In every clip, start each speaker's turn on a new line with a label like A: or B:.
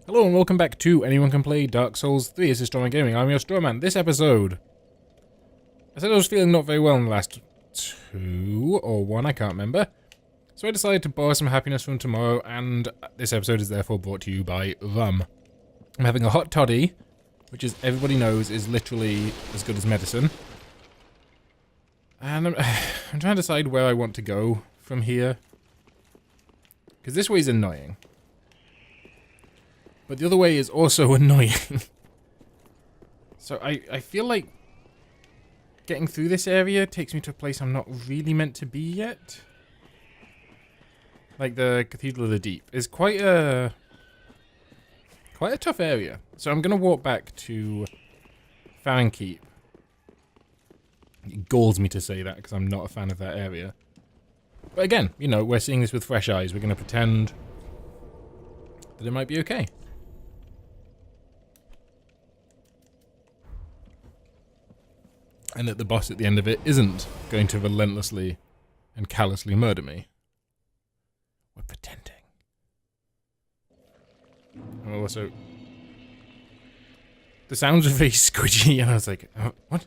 A: Hello and welcome back to Anyone Can Play Dark Souls 3. This is Strawman Gaming. I'm your Strawman. This episode, I said I was feeling not very well in the last two or one, I can't remember. So I decided to borrow some happiness from tomorrow, and this episode is therefore brought to you by rum. I'm having a hot toddy, which, as everybody knows, is literally as good as medicine. And I'm trying to decide where I want to go from here, because this way is annoying. But the other way is also annoying. So I feel like getting through this area takes me to a place I'm not really meant to be yet. Like the Cathedral of the Deep is quite a tough area. So I'm gonna walk back to Keep. It galls me to say that because I'm not a fan of that area. But again, you know, we're seeing this with fresh eyes. We're gonna pretend that it might be okay. And that the boss at the end of it isn't going to relentlessly and callously murder me. We're pretending. And also, the sounds are very squidgy, and I was like, oh, what?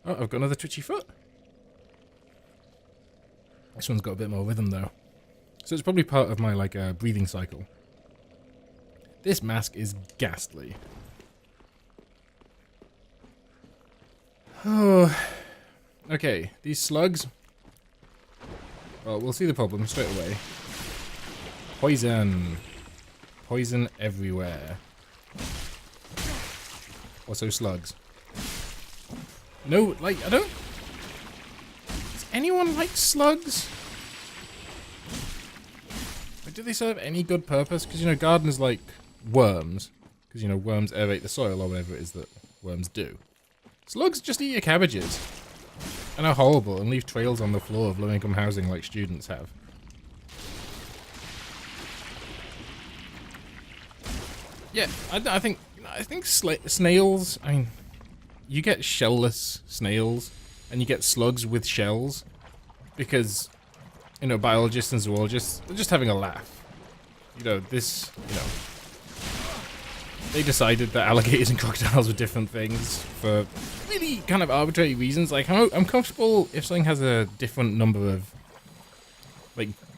A: Oh, I've got another twitchy foot. This one's got a bit more rhythm, though. So it's probably part of my, breathing cycle. This mask is ghastly. Oh, okay, these slugs. Well, we'll see the problem straight away. Poison. Poison everywhere. Also slugs. No, I don't... Does anyone like slugs? Like, do they serve any good purpose? Because, gardeners like worms. Because, worms aerate the soil or whatever it is that worms do. Slugs just eat your cabbages, and are horrible, and leave trails on the floor of low-income housing like students have. Yeah, I think snails, I mean, you get shellless snails, and you get slugs with shells, because, biologists and zoologists, they're just having a laugh. They decided that alligators and crocodiles were different things for really kind of arbitrary reasons. Like, I'm comfortable if something has a different number of,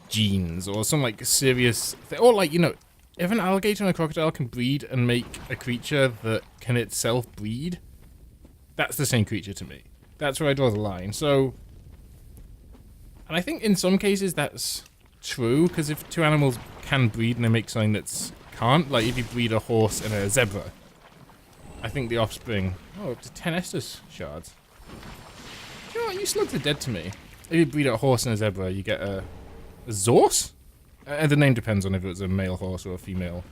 A: genes or some, serious... Or, if an alligator and a crocodile can breed and make a creature that can itself breed, that's the same creature to me. That's where I draw the line. So... And I think in some cases that's true, because if two animals can breed and they make something that's... can't. Like, if you breed a horse and a zebra, I think the offspring... Oh, up to 10 Estus shards. You know what? You slugs are dead to me. If you breed a horse and a zebra, you get a Zorse? The name depends on if it's a male horse or a female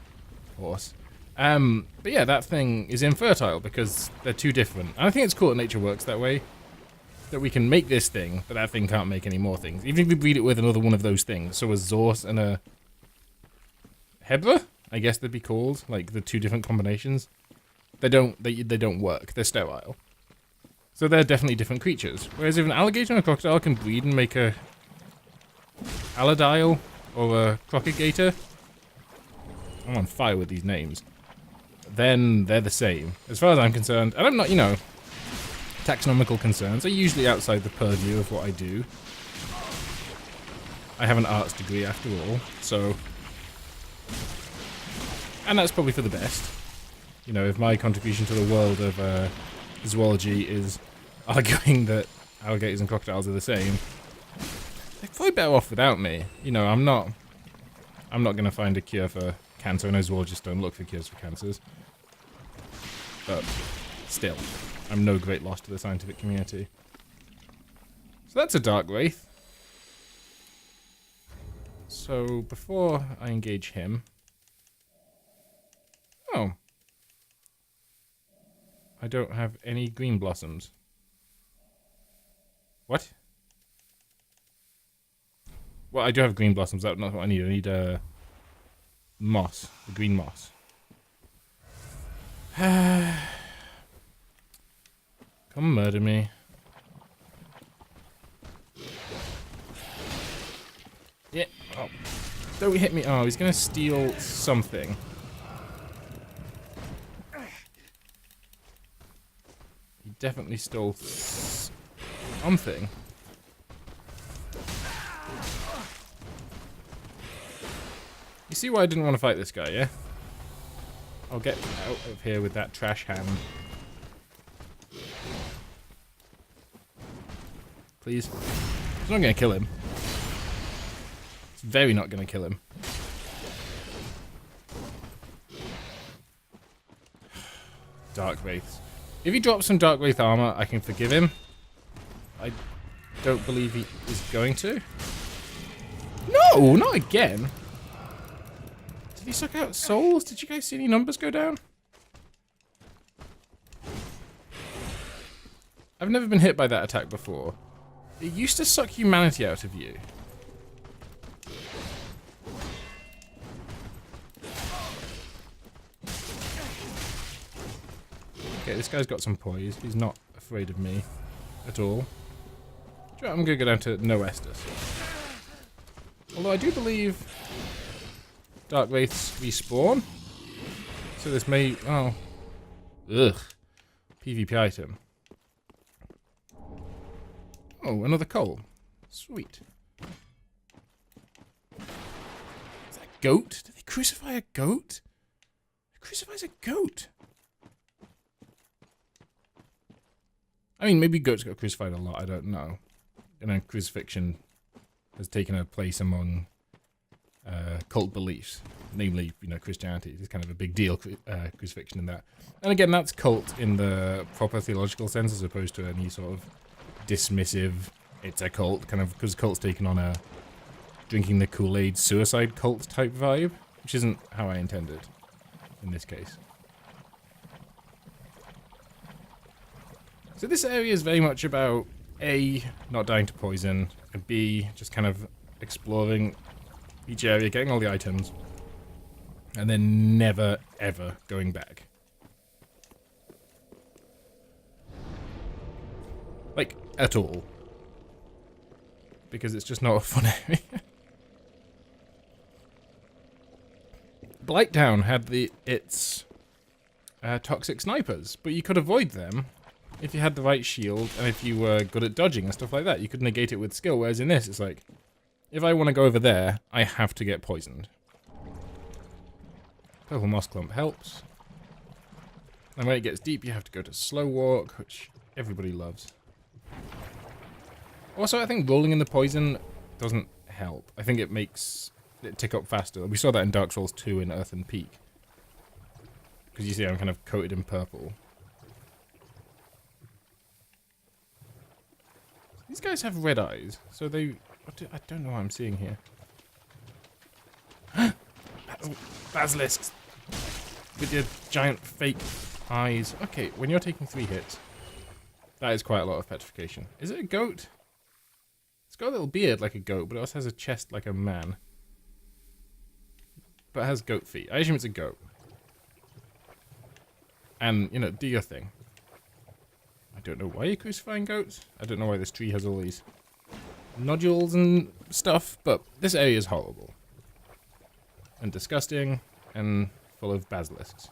A: horse. But yeah, that thing is infertile because they're too different. And I think it's cool that nature works that way. That we can make this thing, but that thing can't make any more things. Even if we breed it with another one of those things. So a Zorse and a... Hebra? I guess they'd be called, the two different combinations. They don't work. They're sterile. So they're definitely different creatures. Whereas if an alligator and a crocodile can breed and make a Alladile or a crocodigator, I'm on fire with these names, then they're the same. As far as I'm concerned, and I'm not, taxonomical concerns are usually outside the purview of what I do. I have an arts degree after all, so... And that's probably for the best. If my contribution to the world of zoology is arguing that alligators and crocodiles are the same, they're probably better off without me. I'm not going to find a cure for cancer. I know zoologists don't look for cures for cancers. But still, I'm no great loss to the scientific community. So that's a Dark Wraith. So before I engage him... Oh. I don't have any green blossoms. What? Well, I do have green blossoms. That's not what I need. I need moss. The green moss. Come murder me. Yeah. Oh. Don't hit me. Oh, he's gonna steal something. definitely stole something. You see why I didn't want to fight this guy, yeah? I'll get out of here with that trash hand. Please. It's not going to kill him. It's very not going to kill him. Dark Wraiths. If he drops some Dark Wraith armor, I can forgive him. I don't believe he is going to. No, not again. Did he suck out souls? Did you guys see any numbers go down? I've never been hit by that attack before. It used to suck humanity out of you. Okay, this guy's got some poise. He's not afraid of me at all. I'm gonna go down to no Estus. Although I do believe Dark Wraiths respawn. So this may... oh. Ugh. PvP item. Oh, another coal. Sweet. Is that a goat? Did they crucify a goat? Who crucifies a goat? I mean, maybe goats got crucified a lot, I don't know. And then crucifixion has taken a place among cult beliefs. Namely, you know, Christianity. It's kind of a big deal, crucifixion in that. And again, that's cult in the proper theological sense as opposed to any sort of dismissive, it's a cult, kind of, because cult's taken on a drinking the Kool-Aid suicide cult type vibe, which isn't how I intended in this case. So this area is very much about A, not dying to poison, and B, just kind of exploring each area, getting all the items, and then never, ever going back. Like, at all. Because it's just not a fun area. Blighttown had its toxic snipers, but you could avoid them if you had the right shield, and if you were good at dodging and stuff like that. You could negate it with skill, whereas in this, it's like, if I want to go over there, I have to get poisoned. Purple moss clump helps. And when it gets deep, you have to go to slow walk, which everybody loves. Also, I think rolling in the poison doesn't help. I think it makes it tick up faster. We saw that in Dark Souls 2 in Earthen Peak. Because you see I'm kind of coated in purple. These guys have red eyes, so they... I don't know what I'm seeing here. Basilisks! With your giant fake eyes. Okay, when you're taking 3 hits, that is quite a lot of petrification. Is it a goat? It's got a little beard like a goat, but it also has a chest like a man. But it has goat feet. I assume it's a goat. And, you know, do your thing. I don't know why you're crucifying goats. I don't know why this tree has all these nodules and stuff, but this area is horrible. And disgusting, and full of basilisks.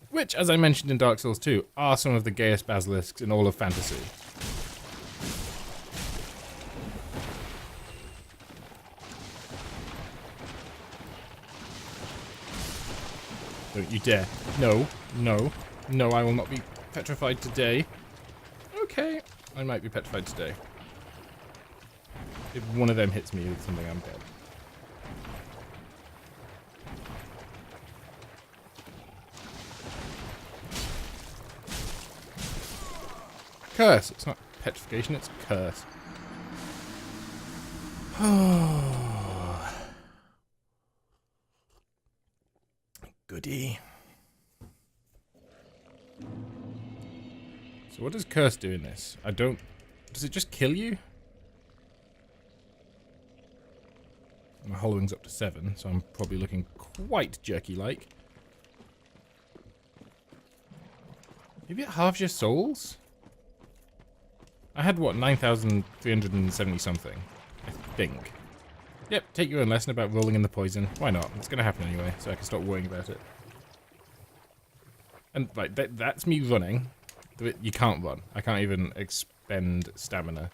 A: Which, as I mentioned in Dark Souls 2, are some of the gayest basilisks in all of fantasy. Don't you dare. No, no, no, I will not be petrified today. Okay, I might be petrified today. If one of them hits me with something, I'm dead. Curse! It's not petrification, it's curse. Goody. So what does curse do in this? I don't... Does it just kill you? My hollowing's up to 7, so I'm probably looking quite jerky-like. Maybe it halves your souls? I had, what, 9,370 something, I think. Yep, take your own lesson about rolling in the poison. Why not? It's going to happen anyway, so I can stop worrying about it. And, right, that's me running. You can't run. I can't even expend stamina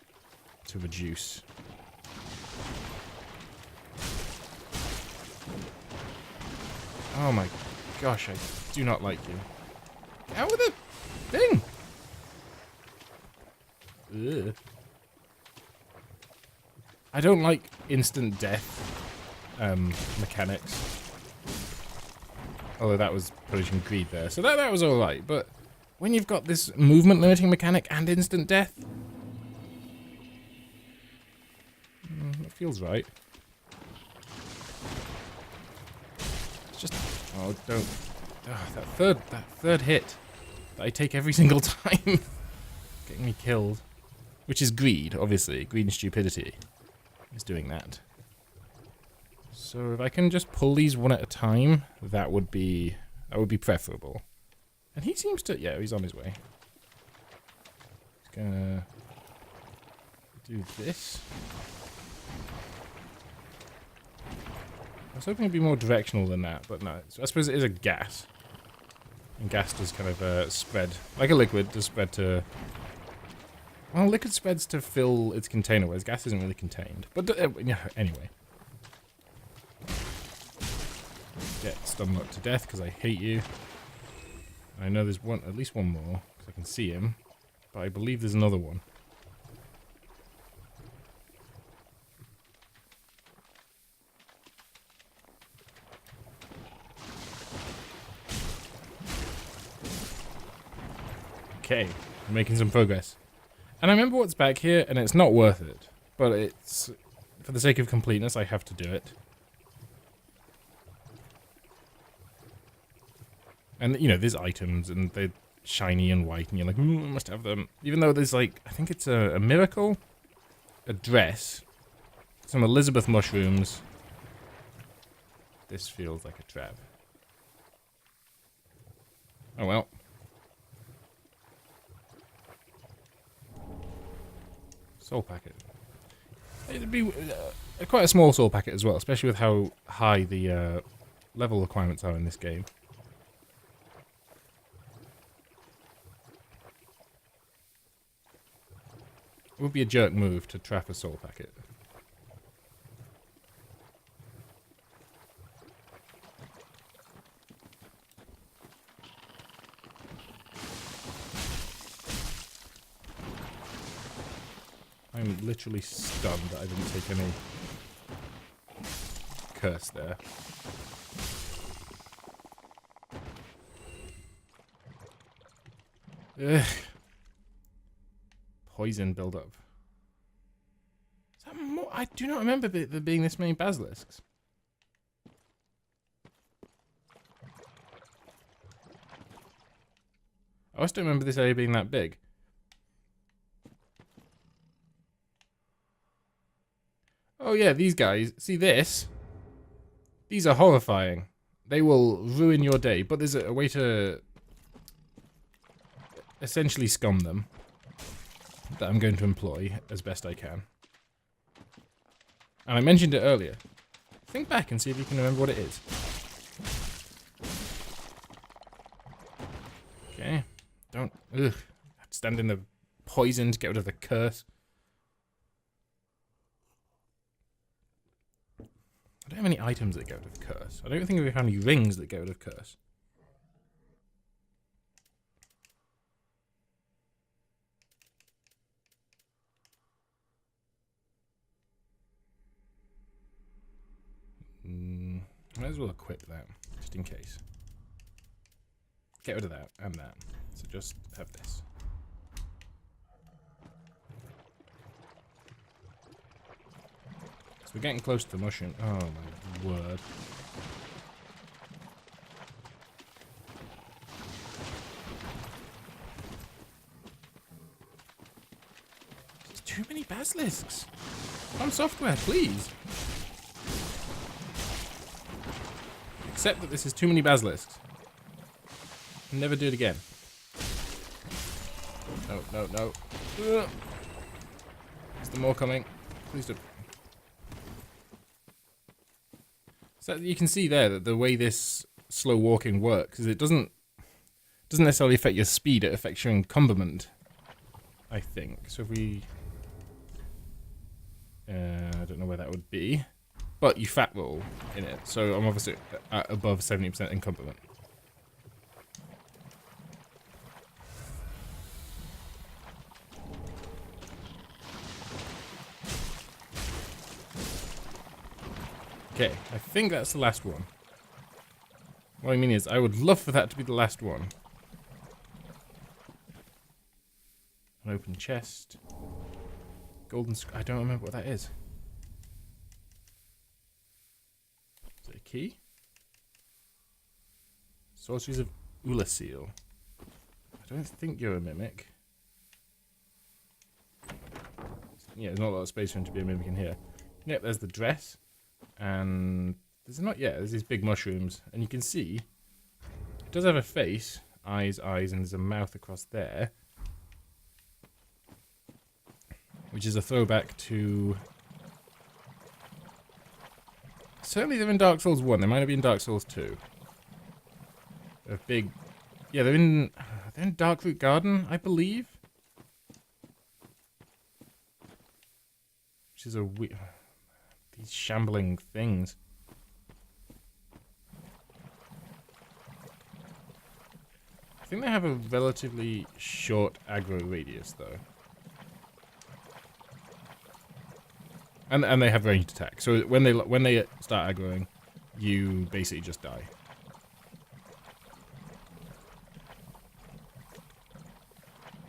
A: to reduce. Oh my gosh, I do not like you. Get out with the thing! Ugh. I don't like instant death mechanics. Although that was punishing greed there. So that was alright, but when you've got this movement limiting mechanic and instant death, it feels right. It's just, oh, don't. Oh, that third hit that I take every single time, getting me killed, which is greed, obviously. Greed and stupidity is doing that. So if I can just pull these one at a time, that would be preferable. And he seems to, yeah, he's on his way. He's gonna do this. I was hoping it'd be more directional than that, but no. So I suppose it is a gas. And gas does kind of spread, like a liquid, does spread to... Well, liquid spreads to fill its container, whereas gas isn't really contained. But yeah, anyway. Get stun-locked to death, because I hate you. I know there's at least one more, because I can see him. But I believe there's another one. Okay, I'm making some progress. And I remember what's back here, and it's not worth it. But it's, for the sake of completeness, I have to do it. And, you know, there's items, and they're shiny and white, and you're like, ooh, I must have them. Even though there's, like, I think it's a miracle, a dress, some Elizabeth mushrooms. This feels like a trap. Oh, well. Soul packet. It'd be quite a small soul packet as well, especially with how high the level requirements are in this game. It would be a jerk move to trap a soul packet. I'm literally stunned that I didn't take any curse there. Ugh. Poison buildup. Is that more? I do not remember there being this many basilisks. I also don't remember this area being that big. Oh yeah, these guys. See this? These are horrifying. They will ruin your day, but there's a way to essentially scum them that I'm going to employ as best I can. And I mentioned it earlier. Think back and see if you can remember what it is. Okay. Don't... Ugh. Stand in the poison to get rid of the curse. I don't have any items that get rid of curse. I don't think we have any rings that get rid of curse. Might as well equip that, just in case. Get rid of that and that. So just have this. So we're getting close to the mushroom. Oh my word. There's too many basilisks. From software, please. Accept that this is too many basilisks. Never do it again. No, no, no. Is there more coming? Please don't. So you can see there that the way this slow walking works is it doesn't doesn't necessarily affect your speed, it affects your encumberment, I think. So if we... I don't know where that would be. But you fat roll in it, so I'm obviously at above 70% encumberment. Okay, I think that's the last one. What I mean is, I would love for that to be the last one. An open chest. Golden I don't remember what that is. Is it a key? Sorceries of Ulasil. I don't think you're a mimic. Yeah, there's not a lot of space for him to be a mimic in here. Yep, there's the dress. And there's these big mushrooms. And you can see, it does have a face. Eyes, and there's a mouth across there. Which is a throwback to... Certainly they're in Dark Souls 1. They might have been in Dark Souls 2. They're big... Yeah, they're in Darkroot Garden, I believe. Which is a weird... These shambling things. I think they have a relatively short aggro radius, though. And they have ranged attack. So when they start aggroing, you basically just die.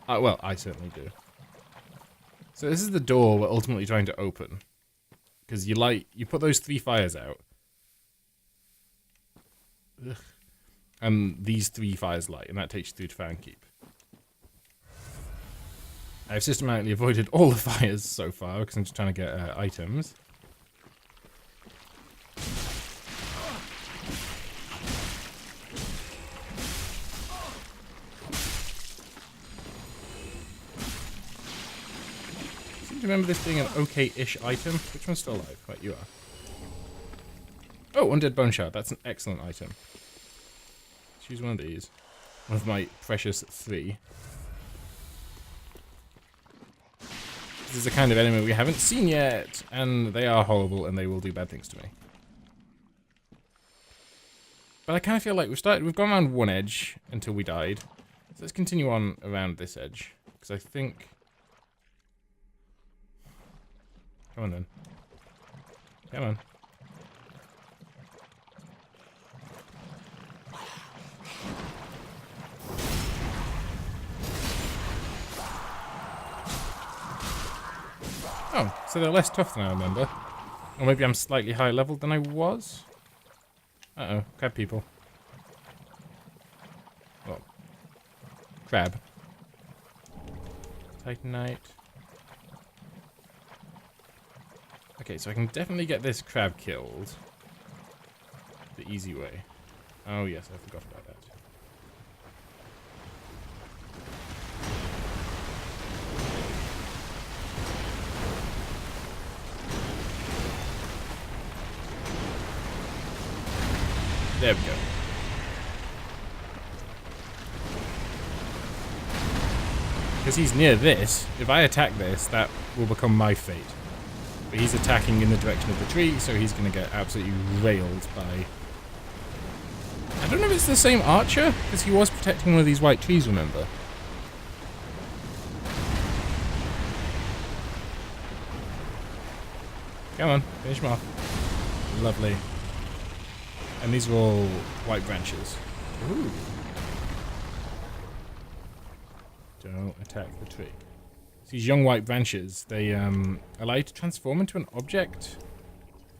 A: Well, I certainly do. So this is the door we're ultimately trying to open. Because you put those 3 fires out. Ugh. And these 3 fires light, and that takes you through to Fire Keep. I've systematically avoided all the fires so far, because I'm just trying to get items. Remember this being an okay-ish item? Which one's still alive? Right, you are. Oh, Undead Bone Shard. That's an excellent item. Choose one of these. One of my precious 3. This is a kind of enemy we haven't seen yet, and they are horrible, and they will do bad things to me. But I kind of feel like we've gone around one edge until we died. So let's continue on around this edge, because I think... Come on then. Come on. Oh, so they're less tough than I remember. Or maybe I'm slightly higher level than I was? Uh-oh, crab people. Well, crab. Titanite. Okay, so I can definitely get this crab killed the easy way. Oh yes, I forgot about that. There we go. Because he's near this, if I attack this, that will become my fate. But he's attacking in the direction of the tree, so he's going to get absolutely railed by... I don't know if it's the same archer, because he was protecting one of these white trees, remember? Come on, finish him off. Lovely. And these are all white branches. Ooh. Don't attack the tree. These young white branches, they allow you to transform into an object.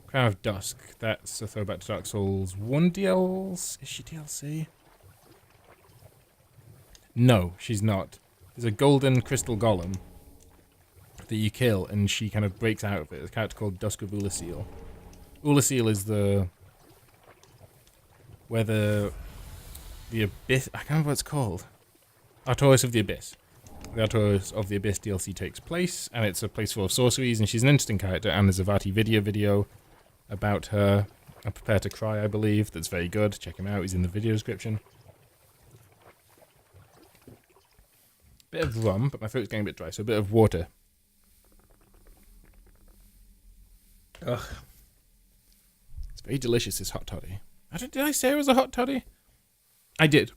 A: Crown of Dusk, that's a throwback to Dark Souls 1 DLC. Is she DLC? No, she's not. There's a golden crystal golem that you kill, and she kind of breaks out of it. There's a character called Dusk of Ulasil. Ulasil is where the Abyss, I can't remember what it's called. Artorias of the Abyss. The Artorias of the Abyss DLC takes place, and it's a place full of sorceries, and she's an interesting character, and there's a Vati video about her, and Prepare to Cry, I believe, that's very good. Check him out, he's in the video description. Bit of rum, but my throat's getting a bit dry, so a bit of water. Ugh. It's very delicious, this hot toddy. Did I say it was a hot toddy? I did,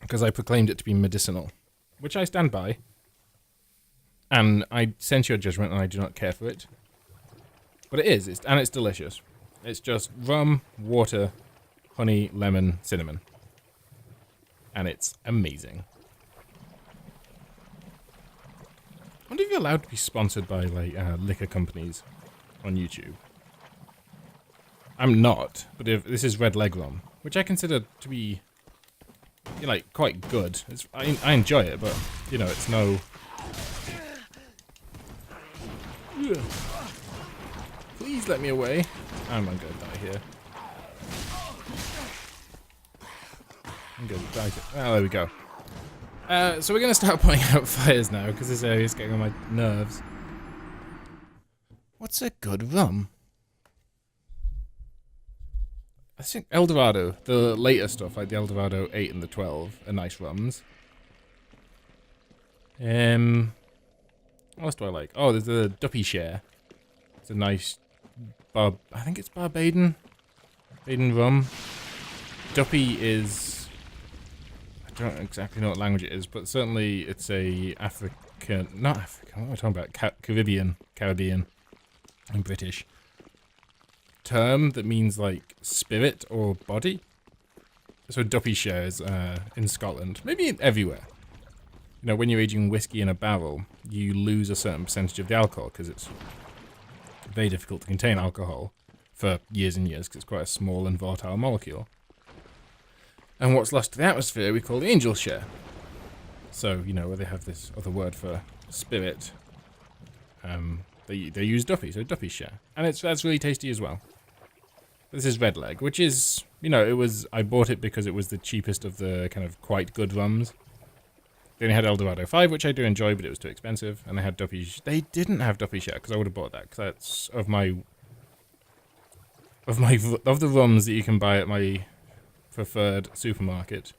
A: because I proclaimed it to be medicinal, which I stand by. And I sense your judgment, and I do not care for it. But it is, and it's delicious. It's just rum, water, honey, lemon, cinnamon. And it's amazing. I wonder if you're allowed to be sponsored by, like, liquor companies on YouTube. I'm not, but if this is Red Leg Rum, which I consider to be, like, quite good. I enjoy it, but, you know, it's no... Ugh. Please let me away. I'm gonna die here. I'm gonna die. Oh, there we go. So we're gonna start putting out fires now, because this area is getting on my nerves. What's a good rum? I think Eldorado, the later stuff, like the Eldorado 8 and the 12, are nice rums. What else do I like? Oh, there's the Duppy Share. It's a nice, I think it's Baden rum. Duppy is, I don't exactly know what language it is, but certainly it's a not African, what am I talking about? Caribbean, and British term that means like spirit or body. So Duppy Shares in Scotland, maybe everywhere. You know, when you're aging whiskey in a barrel, you lose a certain percentage of the alcohol because it's very difficult to contain alcohol for years and years because it's quite a small and volatile molecule. And what's lost to the atmosphere we call the angel share. So, you know, where they have this other word for spirit, they use Duppy, so Duppy Share. And that's really tasty as well. This is Red Leg, which is, you know, I bought it because it was the cheapest of the kind of quite good rums. They only had Eldorado 5, which I do enjoy, but it was too expensive. And they had Duppy. They didn't have Duppy Share because I would have bought that because that's of the rums that you can buy at my preferred supermarket.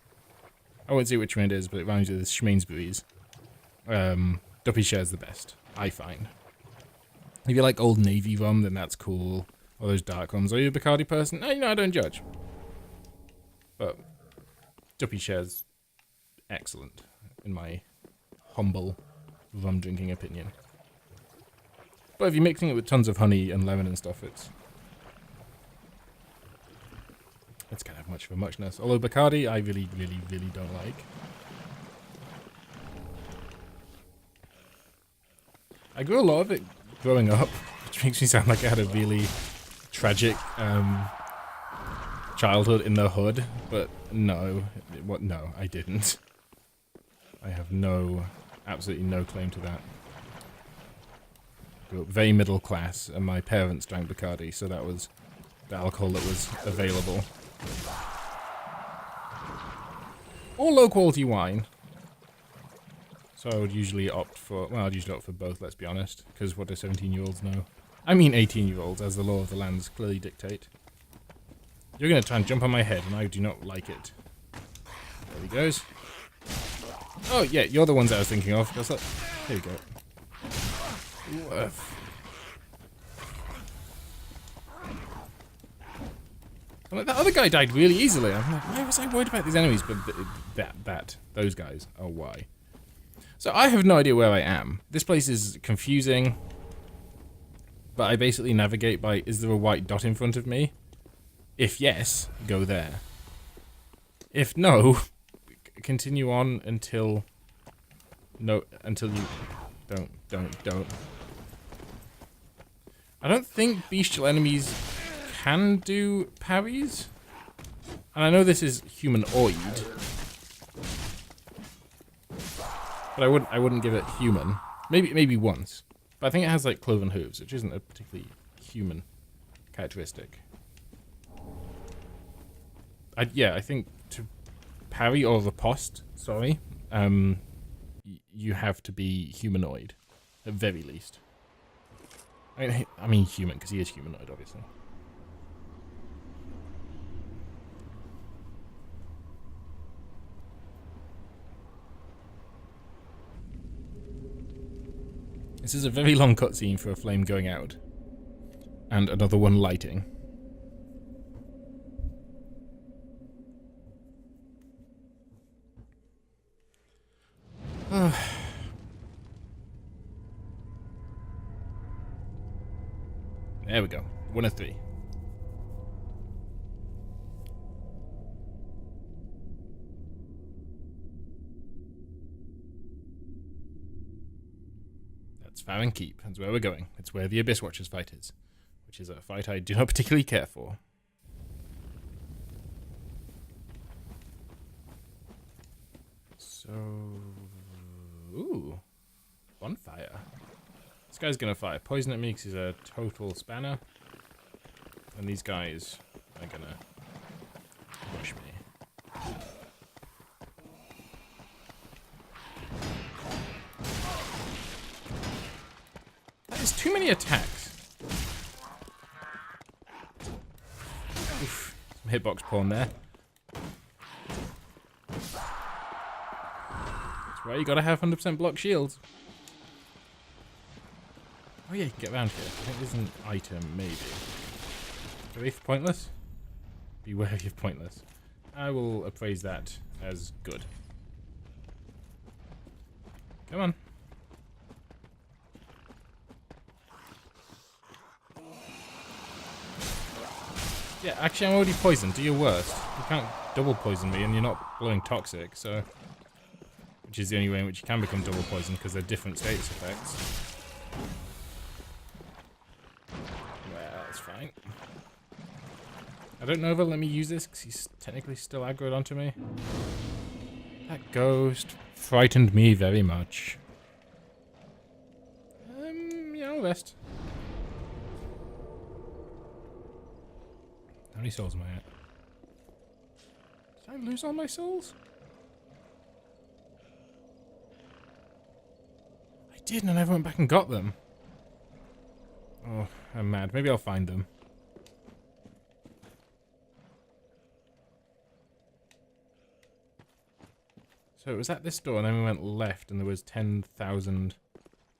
A: I won't say which one it is, but it rhymes with Schmainsbury's. Duppy Share's the best, I find. If you like Old Navy rum, then that's cool. Or those dark rums. Are you a Bacardi person? No, you know, I don't judge. But Duppy Share's excellent, in my humble rum drinking opinion. But if you're mixing it with tons of honey and lemon and stuff, it's kind of much of a muchness. Although Bacardi, I really, really, really don't like. I grew a lot of it growing up, which makes me sound like I had a really tragic childhood in the hood, but no, no, I didn't. I have absolutely no claim to that. Grew up very middle class, and my parents drank Bacardi, so that was the alcohol that was available. Or low quality wine. So I would usually opt for, I'd usually opt for both, let's be honest, because what do 17-year-olds know? I mean 18-year-olds, as the law of the lands clearly dictate. You're going to try and jump on my head, and I do not like it. There he goes. Oh, yeah, you're the ones I was thinking of. Here we go. I'm like, that other guy died really easily. I'm like, why was I worried about these enemies? But those guys. Oh, why? So I have no idea where I am. This place is confusing. But I basically navigate by, is there a white dot in front of me? If yes, go there. If no, continue on until you don't. I don't think bestial enemies can do parries. And I know this is humanoid. But I wouldn't give it human. Maybe once. But I think it has like cloven hooves, which isn't a particularly human characteristic. I think to parry or riposte, you have to be humanoid, at very least. I mean human, because he is humanoid, obviously. This is a very long cutscene for a flame going out. And another one lighting. There we go. 1 of 3. That's Farron Keep. That's where we're going. It's where the Abyss Watchers fight is. Which is a fight I do not particularly care for. So... Ooh. Bonfire. This guy's gonna fire poison at me because he's a total spanner. And these guys are gonna push me. That is too many attacks. Oof. Some hitbox porn there. That's right, you gotta have 100% block shields. Oh yeah, you can get around here. I think there's an item, maybe. Wraith pointless? Be wary of pointless. I will appraise that as good. Come on. Yeah, actually I'm already poisoned. Do your worst. You can't double poison me and you're not blowing toxic, so... Which is the only way in which you can become double poisoned, because they're different status effects. Fine. I don't know if it'll let me use this because he's technically still aggroed onto me. That ghost frightened me very much. Yeah, I'll rest. How many souls am I at? Did I lose all my souls? I did, and I never went back and got them. Oh, I'm mad. Maybe I'll find them. So it was at this door, and then we went left, and there was 10,000...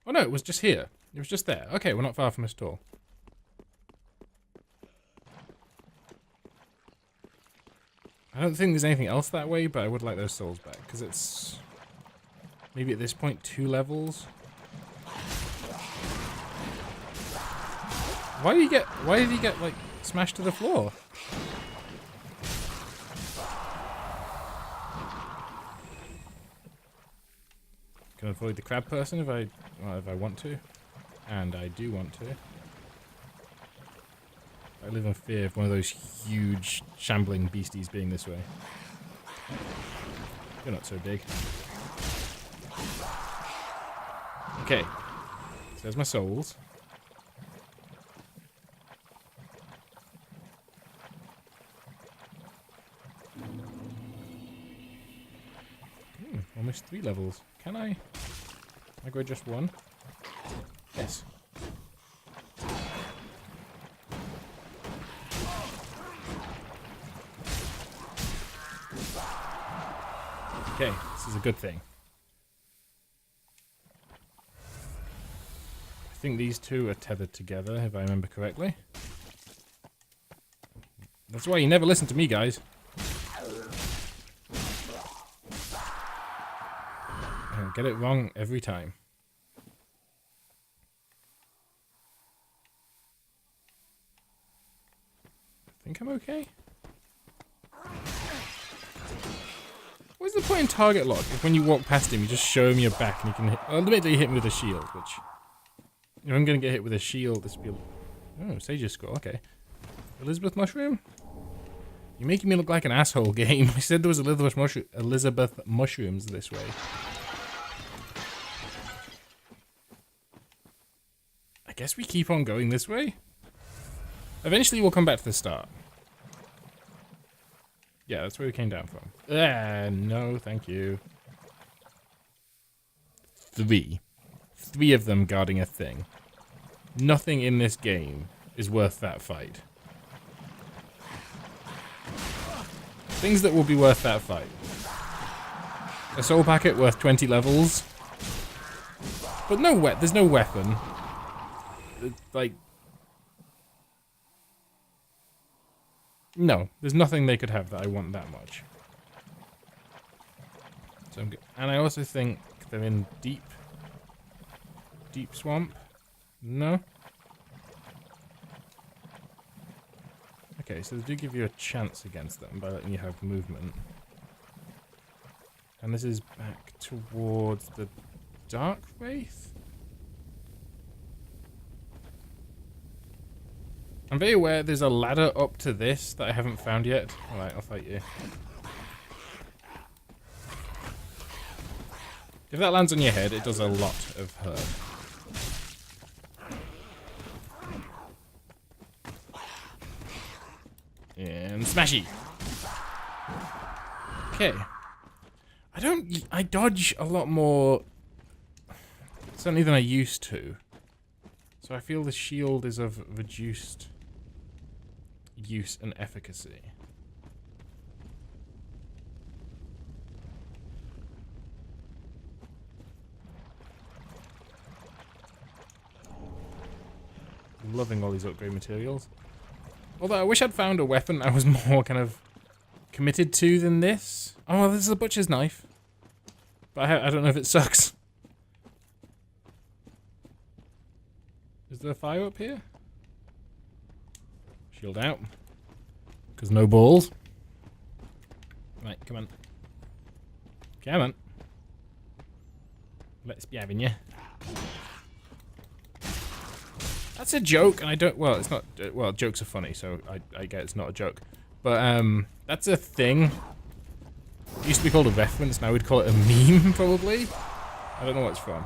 A: Oh no, it was just here. It was just there. Okay, we're not far from this door. I don't think there's anything else that way, but I would like those souls back, because it's... Maybe at this point, 2 levels? Why did he get, like, smashed to the floor? Can I avoid the crab person if I want to? And I do want to. I live in fear of one of those huge, shambling beasties being this way. You're not so big. Okay. So there's my souls. Almost 3 levels. Can I? Can I go just 1? Yes. Okay, this is a good thing. I think these two are tethered together, if I remember correctly. That's why you never listen to me, guys. I get it wrong every time. I think I'm okay. What's the point in target lock if when you walk past him you just show him your back and you can hit... Well, the minute that you hit me with a shield, which... If I'm going to get hit with a shield, this will be... Oh, Sage's Scroll, okay. Elizabeth Mushroom? You're making me look like an asshole, game. I said there was Elizabeth Mushrooms this way. I guess we keep on going this way? Eventually we'll come back to the start. Yeah, that's where we came down from. No, thank you. 3. 3 of them guarding a thing. Nothing in this game is worth that fight. Things that will be worth that fight. A soul packet worth 20 levels. But there's no weapon. Like... No, there's nothing they could have that I want that much. So I'm good. And I also think they're in deep swamp. No? Okay, so they do give you a chance against them by letting you have movement. And this is back towards the Dark Wraith? I'm very aware there's a ladder up to this that I haven't found yet. Alright, I'll fight you. If that lands on your head, it does a lot of hurt. And smashy! Okay. I dodge a lot more, certainly than I used to. So I feel the shield is of reduced use and efficacy. I'm loving all these upgrade materials. Although I wish I'd found a weapon I was more kind of committed to than this. Oh, this is a butcher's knife. But I don't know if it sucks. Is there a fire up here? Shield out. Because no balls. Right, come on. Come on. Let's be having you. That's a joke, and I don't... Well, it's not... Well, jokes are funny, so I get it's not a joke. But, that's a thing. It used to be called a reference, now we'd call it a meme, probably. I don't know what it's from.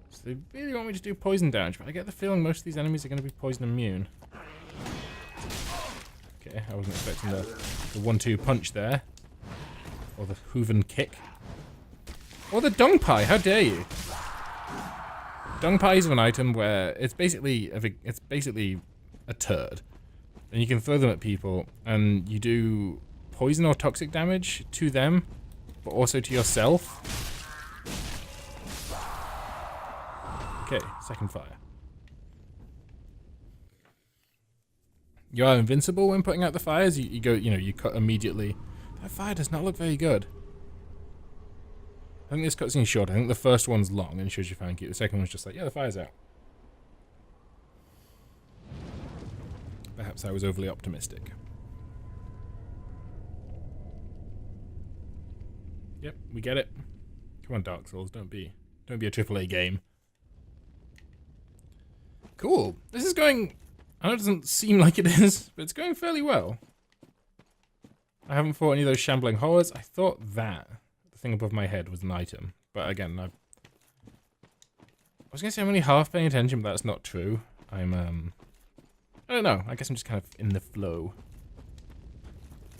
A: So they really want me to do poison damage, but I get the feeling most of these enemies are going to be poison immune. Okay, I wasn't expecting the 1-2 punch there. Or the hooven kick. Or the dung pie, how dare you? Dung pies are an item where it's basically a turd. And you can throw them at people, and you do poison or toxic damage to them, but also to yourself. Okay, second fire. You are invincible when putting out the fires. You go, you cut immediately. That fire does not look very good. I think this cutscene's short. I think the first one's long and shows you thank you. The second one's just like, yeah, the fire's out. Perhaps I was overly optimistic. Yep, we get it. Come on, Dark Souls, don't be a AAA game. Cool. This is going... I know it doesn't seem like it is, but it's going fairly well. I haven't fought any of those shambling horrors. I thought that the thing above my head was an item, but again, I was gonna say I'm only half paying attention, but that's not true. I don't know. I guess I'm just kind of in the flow.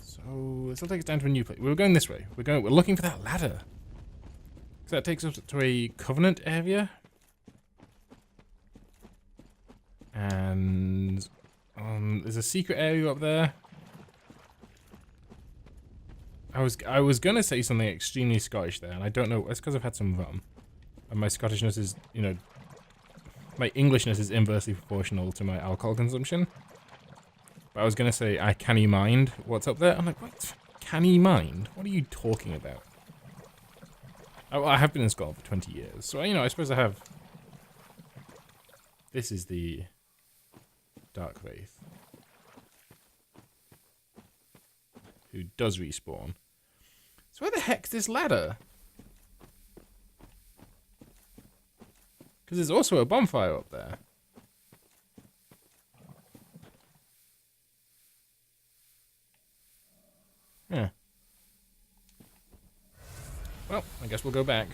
A: So this will take us down to a new place. We were going this way. We're looking for that ladder. So that takes us to a Covenant area. And there's a secret area up there. I was gonna say something extremely Scottish there, and I don't know. It's because I've had some rum, and my Scottishness is, my Englishness is inversely proportional to my alcohol consumption. But I was gonna say, I canny mind what's up there. I'm like, what? Canny mind? What are you talking about? I have been in Scotland for 20 years, so I suppose I have. This is the Dark Wraith, who does respawn. So where the heck's this ladder? Because there's also a bonfire up there. Yeah. Well, I guess we'll go back.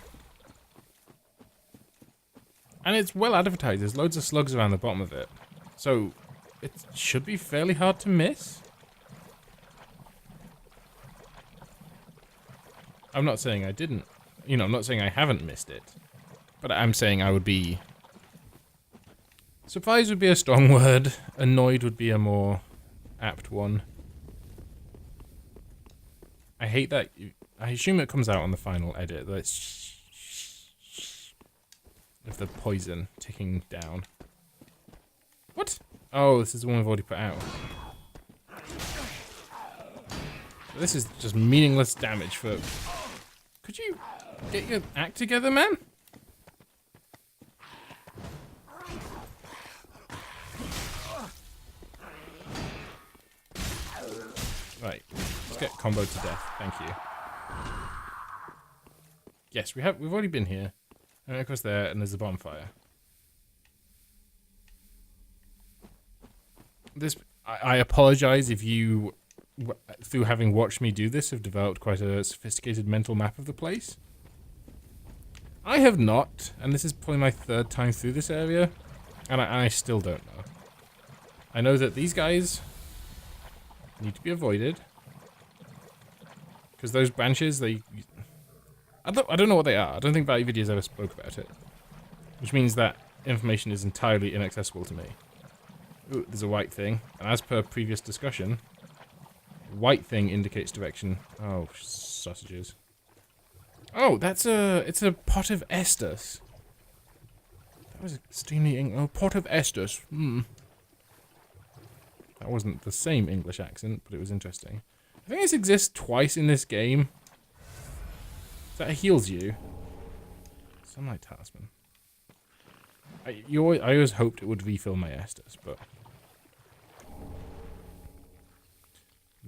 A: And it's well advertised. There's loads of slugs around the bottom of it. So, it should be fairly hard to miss. I'm not saying I didn't. I'm not saying I haven't missed it. But I'm saying I would be... Surprised would be a strong word. Annoyed would be a more apt one. I hate that I assume it comes out on the final edit. That's of the poison ticking down. What? Oh, this is the one we've already put out. This is just meaningless damage for... Could you get your act together, man? Right, let's get comboed to death. Thank you. Yes, we've already been here. And of course there, and there's a bonfire. I apologize if you, through having watched me do this, have developed quite a sophisticated mental map of the place. I have not, and this is probably my third time through this area, and I still don't know. I know that these guys need to be avoided, because those branches, I don't know what they are. I don't think Value Videos ever spoke about it, which means that information is entirely inaccessible to me. Ooh, there's a white thing, and as per previous discussion, white thing indicates direction. Oh, sausages. Oh, it's a pot of Estus. That was extremely pot of Estus. That wasn't the same English accent, but it was interesting. I think this exists twice in this game. That heals you. Sunlight Talisman. I always hoped it would refill my Estus, but...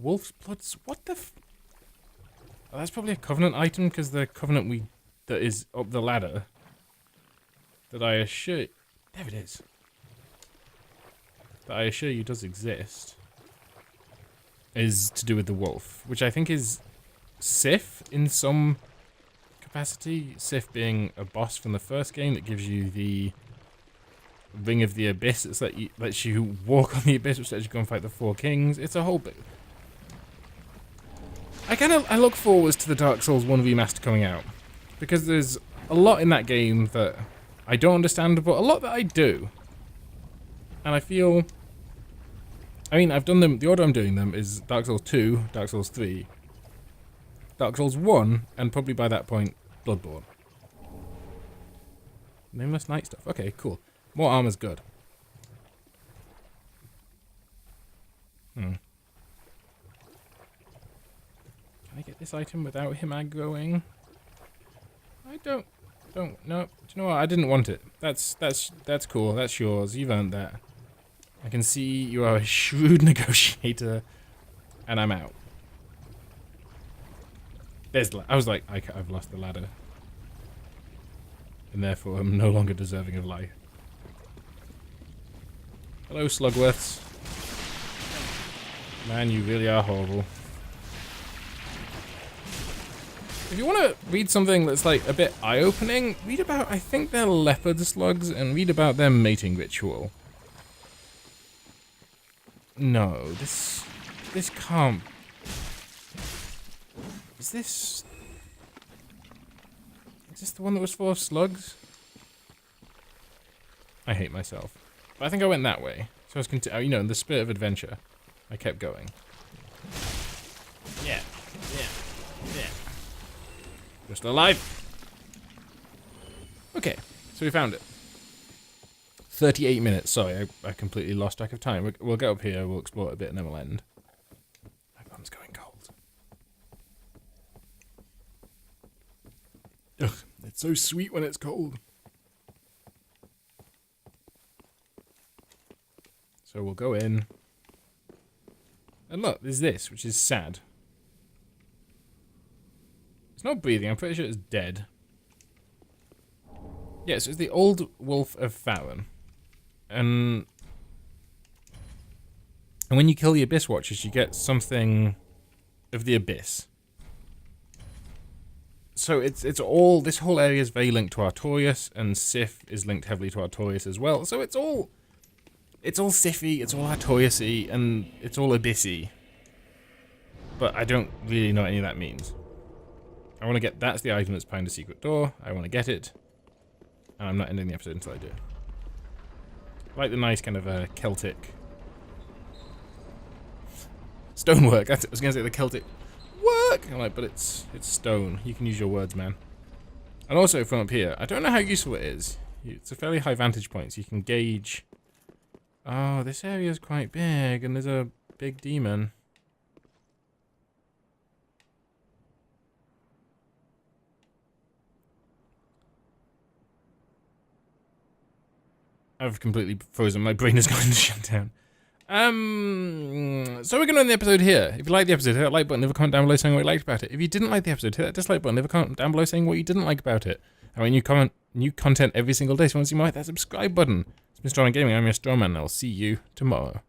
A: Wolf's Bloods? What the oh, that's probably a Covenant item, because the Covenant that is up the ladder, that I assure... There it is. That I assure you does exist, is to do with the wolf, which I think is Sif in some capacity. Sif being a boss from the first game that gives you the Ring of the Abyss. It's lets you walk on the Abyss, which lets you go and fight the Four Kings. It's a whole bit. I look forward to the Dark Souls 1 remaster coming out, because there's a lot in that game that I don't understand, but a lot that I do. And I feel... I mean, I've done them... The order I'm doing them is Dark Souls 2, Dark Souls 3, Dark Souls 1, and probably by that point, Bloodborne. Nameless Knight stuff. Okay, cool. More armor's good. Can I get this item without him aggroing? I don't know. Do you know what? I didn't want it. That's cool. That's yours. You've earned that. I can see you are a shrewd negotiator, and I'm out. I was like, I've lost the ladder, and therefore I'm no longer deserving of life. Hello, Slugworths. Man, you really are horrible. If you want to read something that's like a bit eye-opening, read about, I think they're leopard slugs, and read about their mating ritual. No, this can't... Is this the one that was full of slugs? I hate myself. But I think I went that way. So I was you know, in the spirit of adventure, I kept going. Yeah. Just alive. Okay, so we found it. 38 minutes. Sorry, I completely lost track of time. We'll get up here, we'll explore it a bit, and then we'll end. My bum's going cold. Ugh, it's so sweet when it's cold. So we'll go in. And look, there's this, which is sad. It's not breathing, I'm pretty sure it's dead. Yeah, so it's the Old Wolf of Farron. And when you kill the Abyss Watchers, you get something of the Abyss. So it's all, this whole area is very linked to Artorias, and Sif is linked heavily to Artorias as well. So it's all Sify, it's all Artorias-y, and it's all Abyssy. But I don't really know what any of that means. I want to get, that's the item that's behind the secret door. I want to get it. And I'm not ending the episode until I do. I like the nice kind of Celtic stonework. I was going to say the Celtic. What? look! I'm like, but it's stone. You can use your words, man. And also from up here, I don't know how useful it is. It's a fairly high vantage point, so you can gauge. Oh, this area is quite big, and there's a big demon. I've completely frozen. My brain is going to shut down. So we're going to end the episode here. If you liked the episode, hit that like button, leave a comment down below saying what you liked about it. If you didn't like the episode, hit that dislike button, leave a comment down below saying what you didn't like about it. I mean, new content every single day, so if you want to see more, hit that subscribe button. It's been Strongman Gaming, I'm your Strongman, and I'll see you tomorrow.